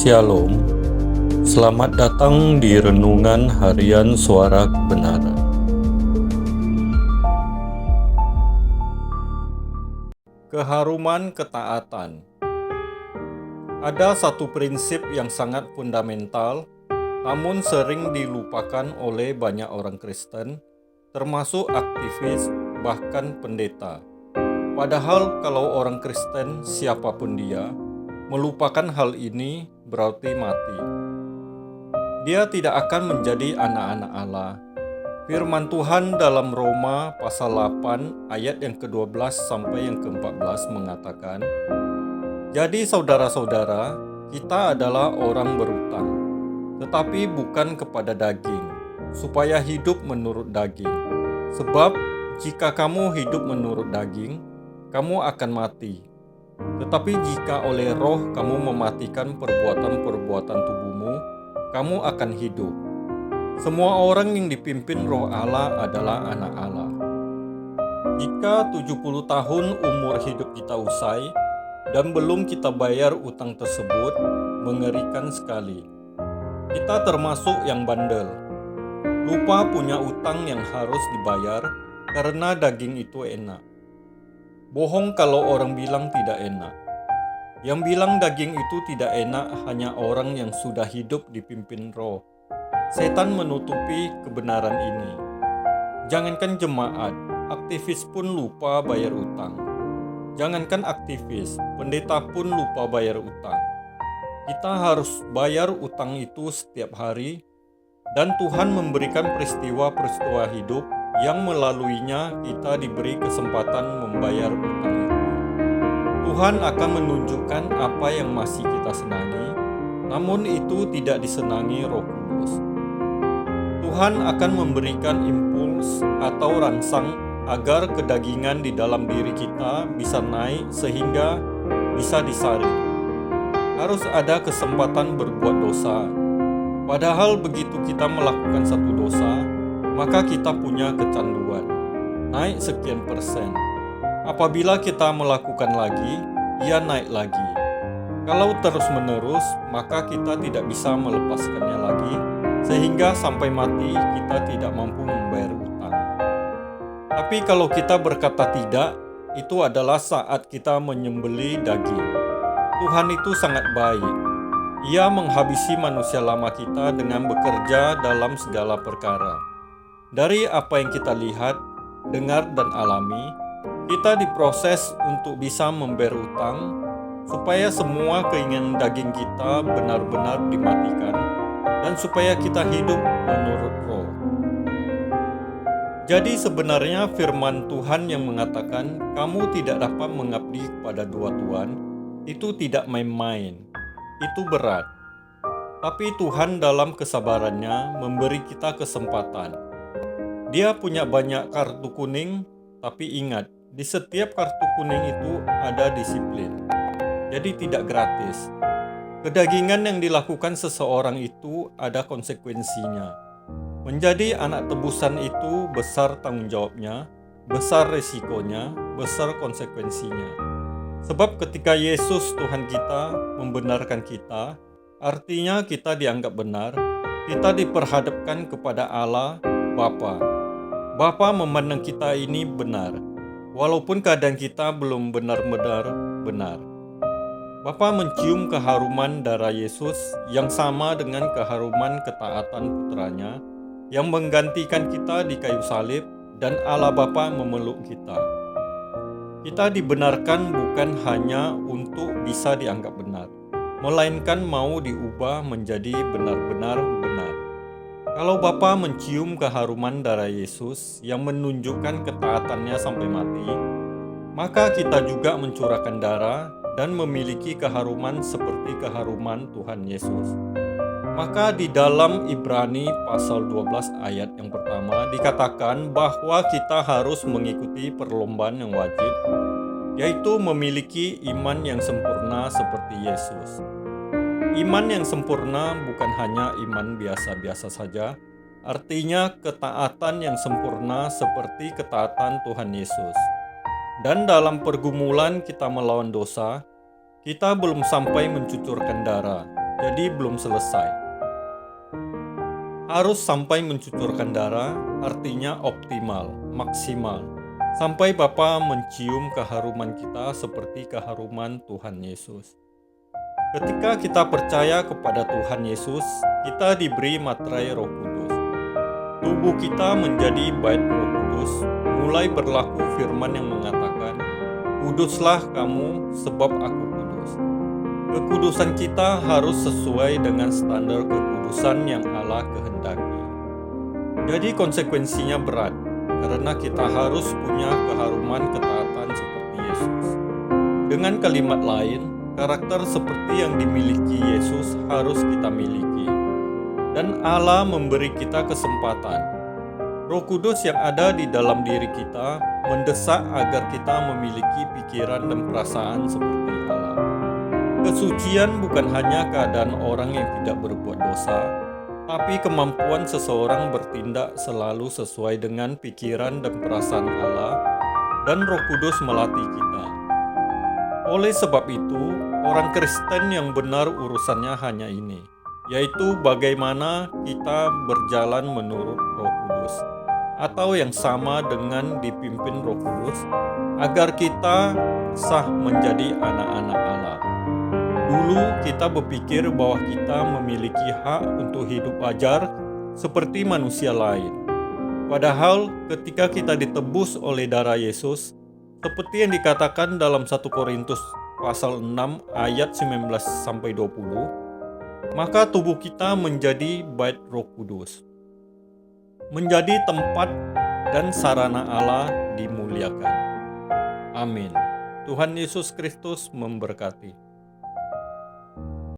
Shalom, selamat datang di Renungan Harian Suara Kebenaran. Keharuman ketaatan. Ada satu prinsip yang sangat fundamental, namun sering dilupakan oleh banyak orang Kristen, termasuk aktivis, bahkan pendeta. Padahal kalau orang Kristen, siapapun dia, melupakan hal ini berarti mati. Dia tidak akan menjadi anak-anak Allah. Firman Tuhan dalam Roma pasal 8 ayat yang ke-12 sampai yang ke-14 mengatakan, "Jadi saudara-saudara, kita adalah orang berutang, tetapi bukan kepada daging, supaya hidup menurut daging. Sebab jika kamu hidup menurut daging, kamu akan mati. Tetapi jika oleh roh kamu mematikan perbuatan-perbuatan tubuhmu, kamu akan hidup. Semua orang yang dipimpin roh Allah adalah anak Allah." Jika 70 tahun umur hidup kita usai, dan belum kita bayar utang tersebut, mengerikan sekali. Kita termasuk yang bandel. Lupa punya utang yang harus dibayar, karena daging itu enak. Bohong kalau orang bilang tidak enak. Yang bilang daging itu tidak enak hanya orang yang sudah hidup dipimpin roh. Setan menutupi kebenaran ini. Jangankan jemaat, aktivis pun lupa bayar utang. Jangankan aktivis, pendeta pun lupa bayar utang. Kita harus bayar utang itu setiap hari, dan Tuhan memberikan peristiwa-peristiwa hidup yang melaluinya kita diberi kesempatan membayar utang itu. Tuhan akan menunjukkan apa yang masih kita senangi, namun itu tidak disenangi Roh Kudus. Tuhan akan memberikan impuls atau rangsang agar kedagingan di dalam diri kita bisa naik sehingga bisa disaring. Harus ada kesempatan berbuat dosa. Padahal begitu kita melakukan satu dosa, maka kita punya kecanduan, naik sekian persen. Apabila kita melakukan lagi, ia naik lagi. Kalau terus-menerus, maka kita tidak bisa melepaskannya lagi, sehingga sampai mati kita tidak mampu membayar utang. Tapi kalau kita berkata tidak, itu adalah saat kita menyembelih daging. Tuhan itu sangat baik. Ia menghabisi manusia lama kita dengan bekerja dalam segala perkara. Dari apa yang kita lihat, dengar, dan alami, kita diproses untuk bisa membayar utang, supaya semua keinginan daging kita benar-benar dimatikan, dan supaya kita hidup menurut roh. Jadi sebenarnya firman Tuhan yang mengatakan, "Kamu tidak dapat mengabdi kepada dua tuan," itu tidak main-main, itu berat. Tapi Tuhan dalam kesabarannya memberi kita kesempatan. Dia punya banyak kartu kuning, tapi ingat, di setiap kartu kuning itu ada disiplin. Jadi tidak gratis. Kedagingan yang dilakukan seseorang itu ada konsekuensinya. Menjadi anak tebusan itu besar tanggung jawabnya, besar resikonya, besar konsekuensinya. Sebab ketika Yesus Tuhan kita membenarkan kita, artinya kita dianggap benar, kita diperhadapkan kepada Allah Bapa. Bapa memandang kita ini benar, walaupun keadaan kita belum benar-benar benar. Bapa mencium keharuman darah Yesus yang sama dengan keharuman ketaatan putranya yang menggantikan kita di kayu salib, dan Allah Bapa memeluk kita. Kita dibenarkan bukan hanya untuk bisa dianggap benar, melainkan mau diubah menjadi benar-benar benar. Kalau Bapa mencium keharuman darah Yesus yang menunjukkan ketaatannya sampai mati, maka kita juga mencurahkan darah dan memiliki keharuman seperti keharuman Tuhan Yesus. Maka di dalam Ibrani pasal 12 ayat yang pertama dikatakan bahwa kita harus mengikuti perlombaan yang wajib, yaitu memiliki iman yang sempurna seperti Yesus. Iman yang sempurna bukan hanya iman biasa-biasa saja, artinya ketaatan yang sempurna seperti ketaatan Tuhan Yesus. Dan dalam pergumulan kita melawan dosa, kita belum sampai mencucurkan darah. jadi belum selesai. Harus sampai mencucurkan darah, artinya optimal, maksimal, sampai Bapa mencium keharuman kita seperti keharuman Tuhan Yesus. Ketika kita percaya kepada Tuhan Yesus, kita diberi materai Roh Kudus. Tubuh kita menjadi bait Roh Kudus, mulai berlaku firman yang mengatakan, "Kuduslah kamu sebab aku kudus." Kekudusan kita harus sesuai dengan standar kekudusan yang Allah kehendaki. Jadi konsekuensinya berat, karena kita harus punya keharuman ketaatan seperti Yesus. Dengan kalimat lain, karakter seperti yang dimiliki Yesus harus kita miliki. Dan Allah memberi kita kesempatan. Roh Kudus yang ada di dalam diri kita mendesak agar kita memiliki pikiran dan perasaan seperti Allah. Kesucian bukan hanya keadaan orang yang tidak berbuat dosa, tapi kemampuan seseorang bertindak selalu sesuai dengan pikiran dan perasaan Allah, dan Roh Kudus melatih kita. Oleh sebab itu, orang Kristen yang benar urusannya hanya ini, yaitu bagaimana kita berjalan menurut Roh Kudus, atau yang sama dengan dipimpin Roh Kudus, agar kita sah menjadi anak-anak Allah. Dulu kita berpikir bahwa kita memiliki hak untuk hidup wajar seperti manusia lain. Padahal ketika kita ditebus oleh darah Yesus, seperti yang dikatakan dalam 1 Korintus pasal 6 ayat 19-20, maka tubuh kita menjadi bait Roh Kudus, menjadi tempat dan sarana Allah dimuliakan. Amin. Tuhan Yesus Kristus memberkati.